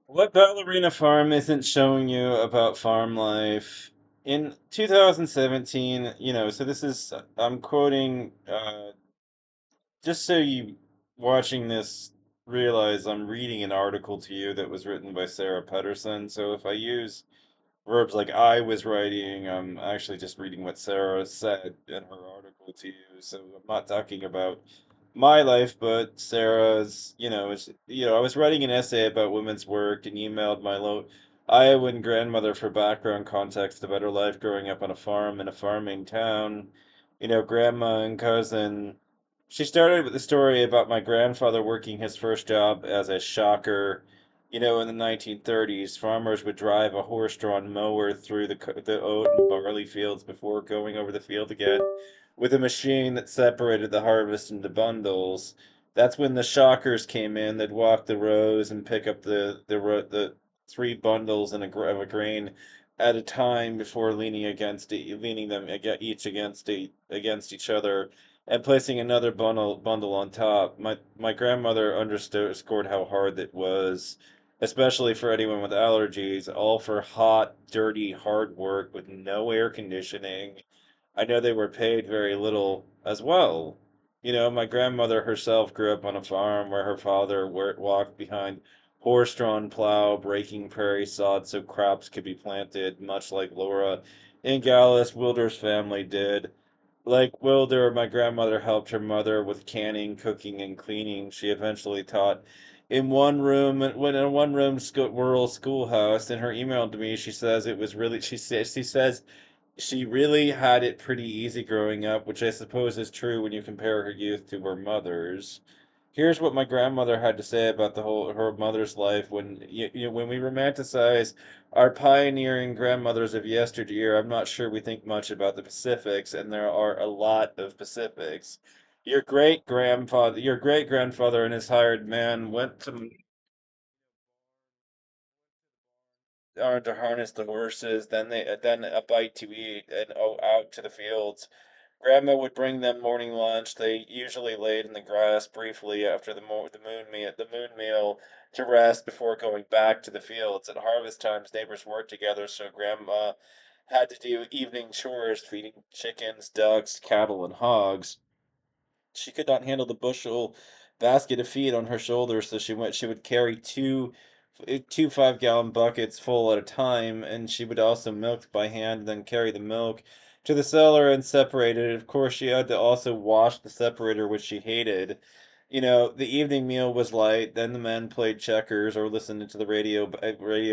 What Ballerina Farm isn't showing you about farm life? In 2017, so this is, I'm quoting, just so you watching this realize I'm reading an article to you that was written by Sarah Pedersen. So if I use verbs like I was writing, I'm actually just reading what Sarah said in her article to you. So I'm not talking about my life, but Sarah's, I was writing an essay about women's work and emailed my Iowan grandmother for background context about her life growing up on a farm in a farming town. Grandma and cousin. She started with the story about my grandfather working his first job as a shocker. In the 1930s, farmers would drive a horse-drawn mower through the oat and barley fields before going over the field again with a machine that separated the harvest into bundles. That's when the shockers came in. They'd walk the rows and pick up the three bundles of a grain at a time before leaning them each against each other and placing another bundle on top. My grandmother underscored how hard it was, especially for anyone with allergies, all for hot, dirty, hard work with no air conditioning. I know they were paid very little as well. My grandmother herself grew up on a farm where her father walked behind horse-drawn plow, breaking prairie sod so crops could be planted, much like Laura and Gallus Wilder's family did. Like Wilder, my grandmother helped her mother with canning, cooking, and cleaning. She eventually taught in a one-room rural schoolhouse. In her email to me, she says it was really. She says she really had it pretty easy growing up, which I suppose is true when you compare her youth to her mother's. Here's what my grandmother had to say about her mother's life when we romanticize our pioneering grandmothers of yesteryear. I'm not sure we think much about the Pacifics, and there are a lot of Pacifics. Your great grandfather and his hired man went to to harness the horses, then a bite to eat, and out to the fields. Grandma would bring them morning lunch. They usually laid in the grass briefly after the moon meal to rest before going back to the fields. At harvest times, neighbors worked together, so Grandma had to do evening chores, feeding chickens, ducks, cattle, and hogs. She could not handle the bushel basket of feed on her shoulders, so she would carry two 5-gallon buckets full at a time, and she would also milk by hand, then carry the milk to the cellar and separate it. Of course, she had to also wash the separator, which she hated. The evening meal was light. Then the men played checkers or listened to the radio battery,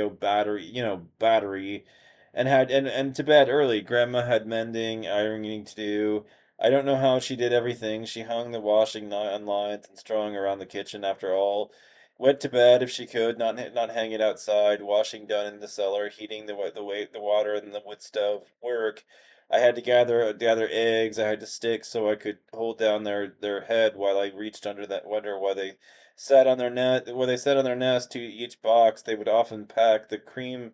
and to bed early. Grandma had mending, ironing to do. I don't know how she did everything. She hung the washing on lines and strung around the kitchen after all. Went to bed if she could, not hang it outside. Washing done in the cellar, heating the water in the wood stove. Work. I had to gather eggs. I had to stick so I could hold down their head while I reached under that wonder why they sat on their net where they sat on their nest to each box. They would often pack the cream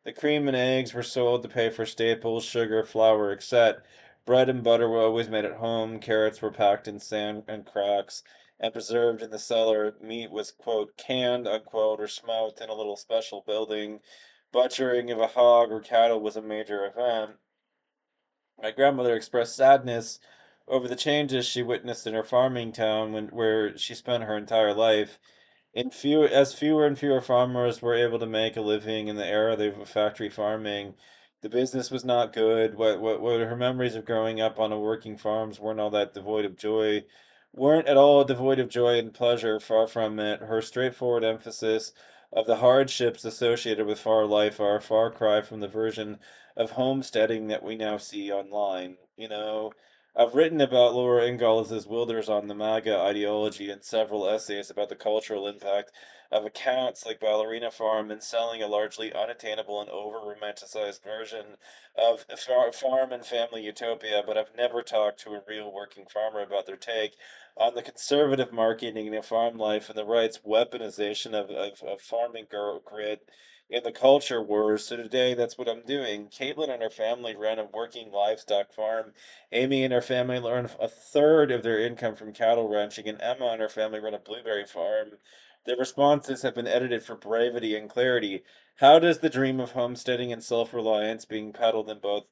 and eggs were sold to pay for staples, sugar, flour, etc. Bread and butter were always made at home. Carrots were packed in sand and cracks and preserved in the cellar. Meat was, quote, canned, unquote, or smoked in a little special building. Butchering of a hog or cattle was a major event. My grandmother expressed sadness over the changes she witnessed in her farming town where she spent her entire life. Fewer and fewer farmers were able to make a living in the era of factory farming, the business was not good. What her memories of growing up on a working farms weren't at all devoid of joy and pleasure. Far from it. Her straightforward emphasis of the hardships associated with far life are a far cry from the version of homesteading that we now see online. I've written about Laura Ingalls' Wilders on the MAGA ideology and several essays about the cultural impact of accounts like Ballerina Farm and selling a largely unattainable and over-romanticized version of farm and family utopia, but I've never talked to a real working farmer about their take on the conservative marketing of farm life and the right's weaponization of farming grit in the culture wars. So today, that's what I'm doing. Caitlin and her family run a working livestock farm. Amy and her family earn a third of their income from cattle ranching, and Emma and her family run a blueberry farm. Their responses have been edited for brevity and clarity. How does the dream of homesteading and self-reliance being peddled in both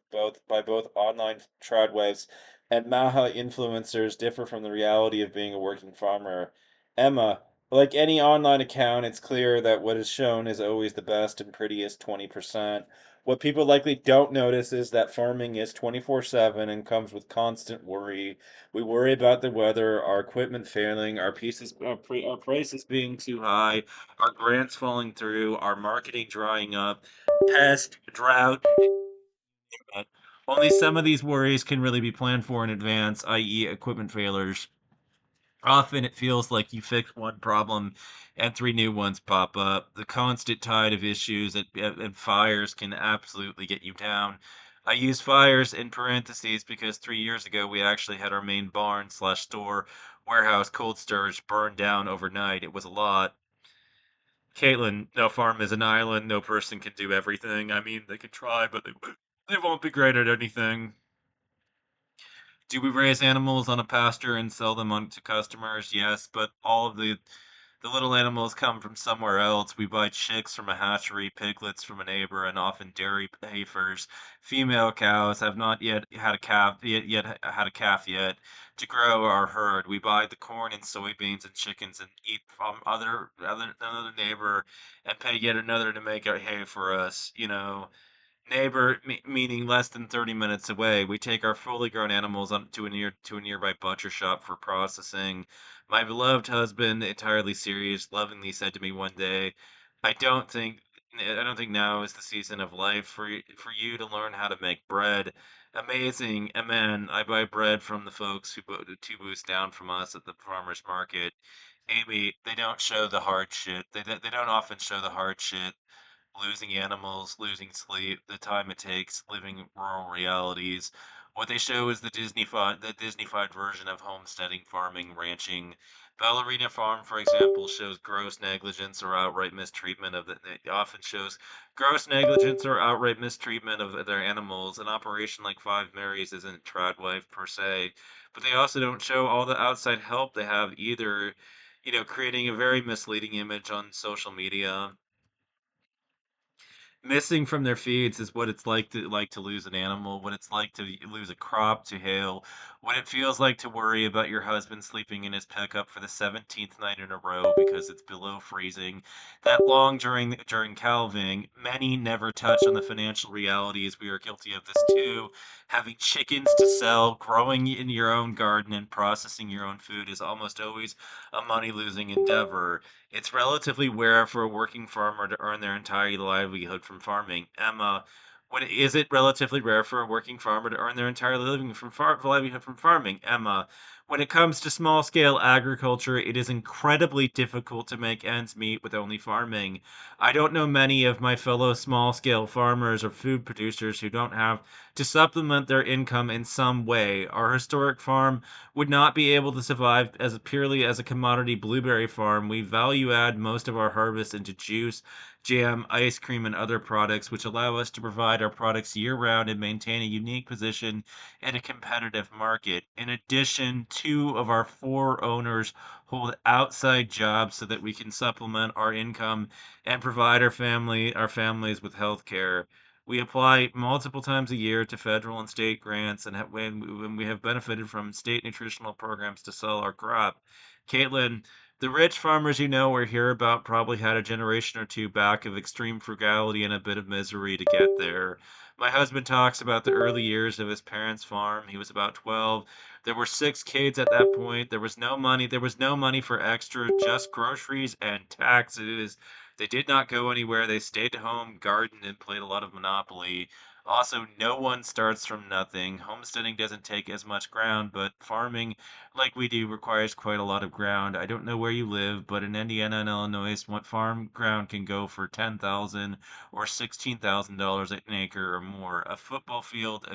online tradwives and Maha influencers differ from the reality of being a working farmer? Emma, like any online account, it's clear that what is shown is always the best and prettiest 20%. What people likely don't notice is that farming is 24/7 and comes with constant worry. We worry about the weather, our equipment failing, our prices being too high, our grants falling through, our marketing drying up, pest, drought. uh, Only some of these worries can really be planned for in advance, i.e., equipment failures. Often it feels like you fix one problem and three new ones pop up. The constant tide of issues and fires can absolutely get you down. I use fires in parentheses because 3 years ago we actually had our main barn slash store warehouse cold storage burned down overnight. It was a lot. Caitlin, no farm is an island. No person can do everything. I mean, they could try, but they won't be great at anything. Do we raise animals on a pasture and sell them on to customers? Yes, but all of the little animals come from somewhere else. We buy chicks from a hatchery, piglets from a neighbor, and often dairy heifers. Female cows have not yet had a calf yet to grow our herd. We buy the corn and soybeans and chickens and eat from another neighbor and pay yet another to make our hay for us. Neighbor, meaning less than 30 minutes away. We take our fully grown animals on to a nearby butcher shop for processing. My beloved husband, entirely serious, lovingly said to me one day, "I don't think I don't think now is the season of life for you to learn how to make bread." Amazing, amen. I buy bread from the folks who 2 booths down from us at the farmers market. Amy, they don't show the hard shit. They don't often show the hard shit, losing animals, losing sleep, the time it takes living rural realities. What they show is the Disneyfied version of homesteading, farming, ranching. Ballerina Farm, for example, shows gross negligence or outright mistreatment of the. It often shows gross negligence or outright mistreatment of their animals. An operation like Five Marys isn't tradwife per se, but they also don't show all the outside help they have either. Creating a very misleading image on social media. Missing from their feeds is what it's like to lose an animal, what it's like to lose a crop to hail, what it feels like to worry about your husband sleeping in his pickup for the 17th night in a row because it's below freezing. That long during calving, many never touch on the financial realities. We are guilty of this too. Having chickens to sell, growing in your own garden, and processing your own food is almost always a money losing endeavor. It's relatively rare for a working farmer to earn their entire livelihood from farming. Emma, is it relatively rare for a working farmer to earn their entire livelihood from farming? Emma, when it comes to small scale agriculture, it is incredibly difficult to make ends meet with only farming. I don't know many of my fellow small scale farmers or food producers who don't have to supplement their income in some way. Our historic farm would not be able to survive as purely as a commodity blueberry farm. We value add most of our harvest into juice, jam, ice cream, and other products, which allow us to provide our products year round and maintain a unique position in a competitive market. In addition, two of our four owners hold outside jobs so that we can supplement our income and provide our families with health care. We apply multiple times a year to federal and state grants, and when we have benefited from state nutritional programs to sell our crop. Caitlin, the rich farmers or hear about probably had a generation or two back of extreme frugality and a bit of misery to get there. My husband talks about the early years of his parents' farm. He was about 12. There were 6 kids at that point. There was no money. There was no money for extra, just groceries and taxes. They did not go anywhere. They stayed home, gardened, and played a lot of Monopoly. Also, no one starts from nothing. Homesteading doesn't take as much ground, but farming, like we do, requires quite a lot of ground. I don't know where you live, but in Indiana and Illinois, what farm ground can go for 10,000 or $16,000 an acre or more. A football field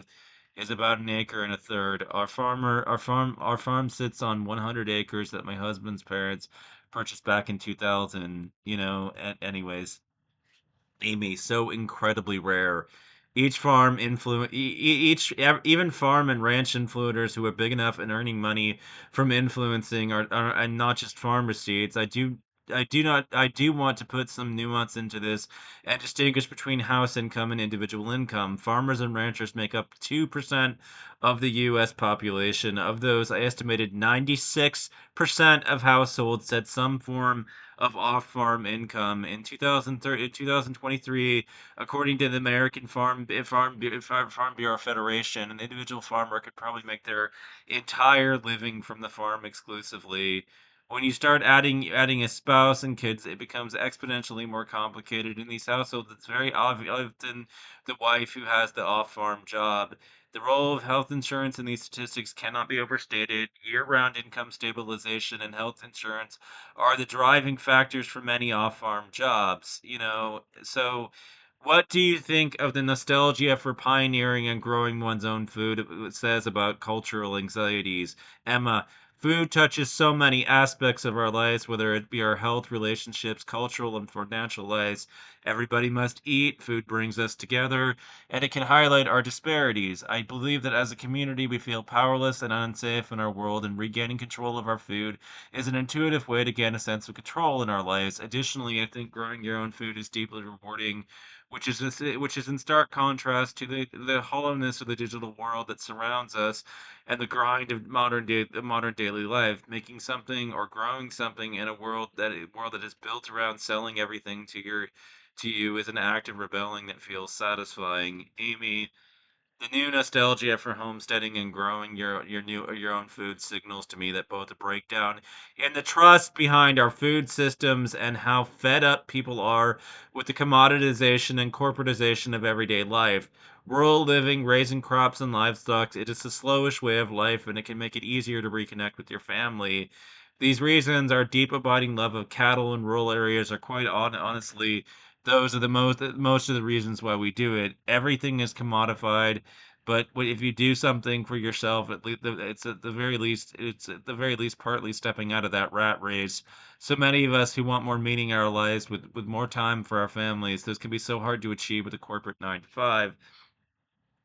is about an acre and a third. Our farm sits on 100 acres that my husband's parents purchased back in 2000. Anyways, Amy, so incredibly rare. Each farm influ e- e- each ev- Even farm and ranch influencers who are big enough and earning money from influencing are and not just farm receipts. I do I do want to put some nuance into this and distinguish between house income and individual income. Farmers and ranchers make up 2% of the US population. Of those, I estimated 96% of households had some form of off-farm income. In 2030, 2023, according to the American Farm Bureau Federation, an individual farmer could probably make their entire living from the farm exclusively. When you start adding a spouse and kids, it becomes exponentially more complicated. In these households, it's very often the wife who has the off-farm job. The role of health insurance in these statistics cannot be overstated. Year-round income stabilization and health insurance are the driving factors for many off-farm jobs, So what do you think of the nostalgia for pioneering and growing one's own food it says about cultural anxieties? Emma, food touches so many aspects of our lives, whether it be our health, relationships, cultural, and financial lives. Everybody must eat. Food brings us together, and it can highlight our disparities. I believe that as a community, we feel powerless and unsafe in our world, and regaining control of our food is an intuitive way to gain a sense of control in our lives. Additionally, I think growing your own food is deeply rewarding, which is in stark contrast to the hollowness of the digital world that surrounds us and the grind of modern daily life. Making something or growing something in a world that is built around selling everything to you is an act of rebelling that feels satisfying. Amy, the new nostalgia for homesteading and growing your own food signals to me that both the breakdown in the trust behind our food systems and how fed up people are with the commoditization and corporatization of everyday life. Rural living, raising crops and livestock, it is a slowish way of life, and it can make it easier to reconnect with your family. These reasons, our deep abiding love of cattle in rural areas, are quite honestly those are the most of the reasons why we do it. Everything is commodified, but if you do something for yourself, it's at the very least partly stepping out of that rat race. So many of us who want more meaning in our lives with more time for our families, this can be so hard to achieve with a corporate 9 to 5.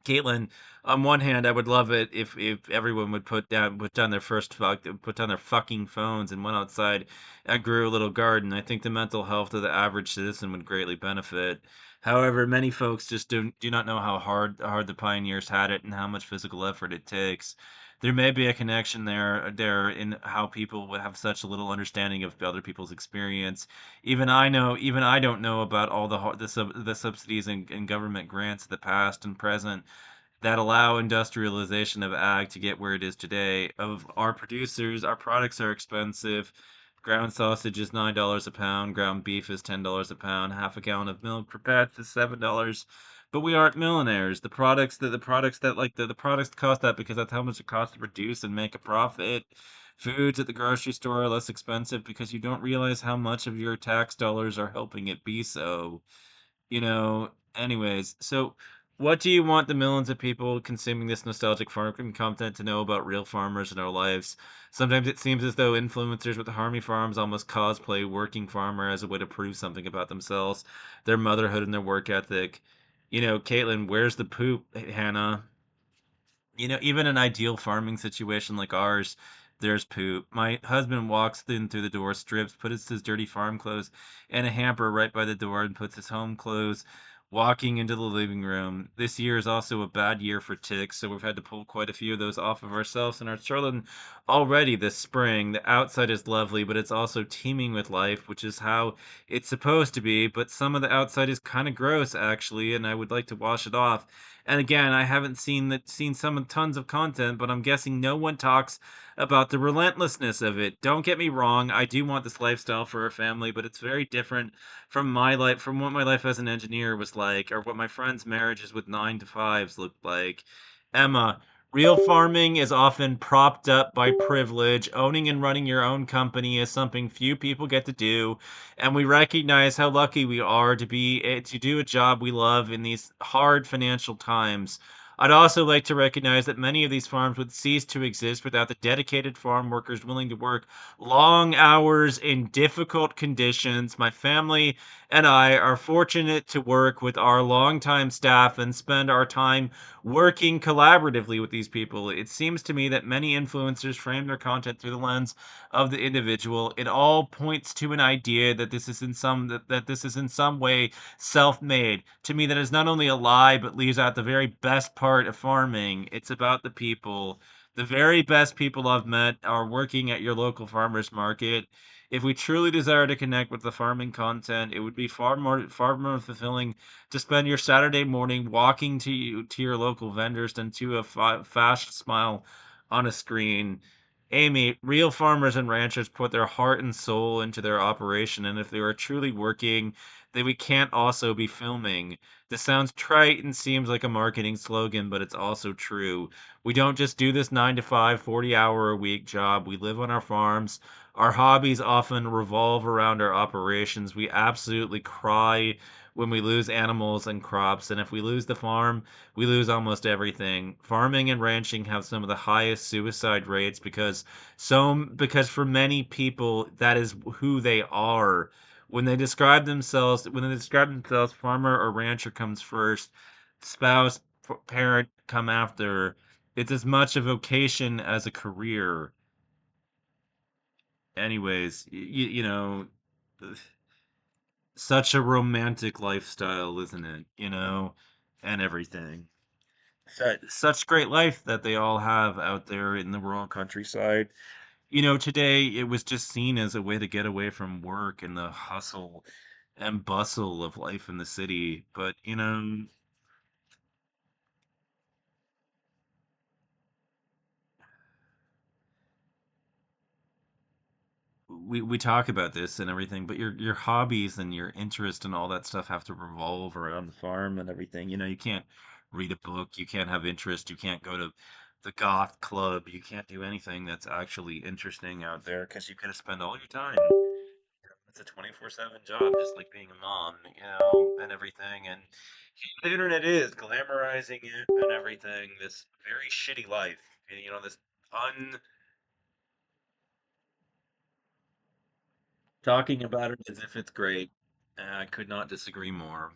Caitlin, on one hand, I would love it if everyone would put down their fucking phones and went outside and grew a little garden. I think the mental health of the average citizen would greatly benefit. However, many folks just do not know how hard the pioneers had it and how much physical effort it takes. There may be a connection there in how people would have such a little understanding of other people's experience. Even I don't know about all the subsidies and government grants of the past and present that allow industrialization of ag to get where it is today. Of our producers, our products are expensive. Ground sausage is $9 a pound. Ground beef is $10 a pound. Half a gallon of milk for pets is $7. But we aren't millionaires. The products cost that because that's how much it costs to produce and make a profit. Foods at the grocery store are less expensive because you don't realize how much of your tax dollars are helping it be so. Anyways, so what do you want the millions of people consuming this nostalgic farming content to know about real farmers in our lives? Sometimes it seems as though influencers with the Harmy Farms almost cosplay working farmer as a way to prove something about themselves, their motherhood, and their work ethic. Caitlin, where's the poop, Hannah? Even an ideal farming situation like ours, there's poop. My husband walks in through the door, strips, puts his dirty farm clothes in a hamper right by the door, and puts his home clothes walking into the living room. This year is also a bad year for ticks, so we've had to pull quite a few of those off of ourselves and our children already this spring. The outside is lovely, but it's also teeming with life, which is how it's supposed to be. But some of the outside is kind of gross, actually, and I would like to wash it off. And again, I haven't seen some tons of content, but I'm guessing no one talks about the relentlessness of it. Don't get me wrong, I do want this lifestyle for a family, but it's very different from what my life as an engineer was like, or what my friends' marriages with 9 to 5s looked like. Emma, real farming is often propped up by privilege. Owning and running your own company is something few people get to do, and we recognize how lucky we are to do a job we love in these hard financial times. I'd also like to recognize that many of these farms would cease to exist without the dedicated farm workers willing to work long hours in difficult conditions. My family and I are fortunate to work with our longtime staff and spend our time working collaboratively with these people. It seems to me that many influencers frame their content through the lens of the individual. It all points to an idea that this is in some way self-made. To me, that is not only a lie, but leaves out the very best part of farming. It's about the people. The very best people I've met are working at your local farmers market. If we truly desire to connect with the farming content, it would be far more fulfilling to spend your Saturday morning walking to your local vendors than to a fast smile on a screen. Amy, real farmers and ranchers put their heart and soul into their operation, and if they are truly working, then we can't also be filming. This sounds trite and seems like a marketing slogan, but it's also true. We don't just do this 9 to 5, 40-hour a week job. We live on our farms. Our hobbies often revolve around our operations. We absolutely cry when we lose animals and crops, and if we lose the farm, we lose almost everything. Farming and ranching have some of the highest suicide rates because for many people that is who they are. When they describe themselves, farmer or rancher comes first, spouse, parent come after. It's as much a vocation as a career. Anyways, such a romantic lifestyle, isn't it? And everything. Such great life that they all have out there in the rural countryside. Today it was just seen as a way to get away from work and the hustle and bustle of life in the city. But, we talk about this and everything, but your hobbies and your interest and all that stuff have to revolve around the farm and everything. You can't read a book, you can't have interest, you can't go to the goth club, you can't do anything that's actually interesting out there because you gotta spend all your time. It's a 24/7 job, just like being a mom, and everything. And the internet is glamorizing it and everything. This very shitty life, this un talking about it as if it's great. I could not disagree more.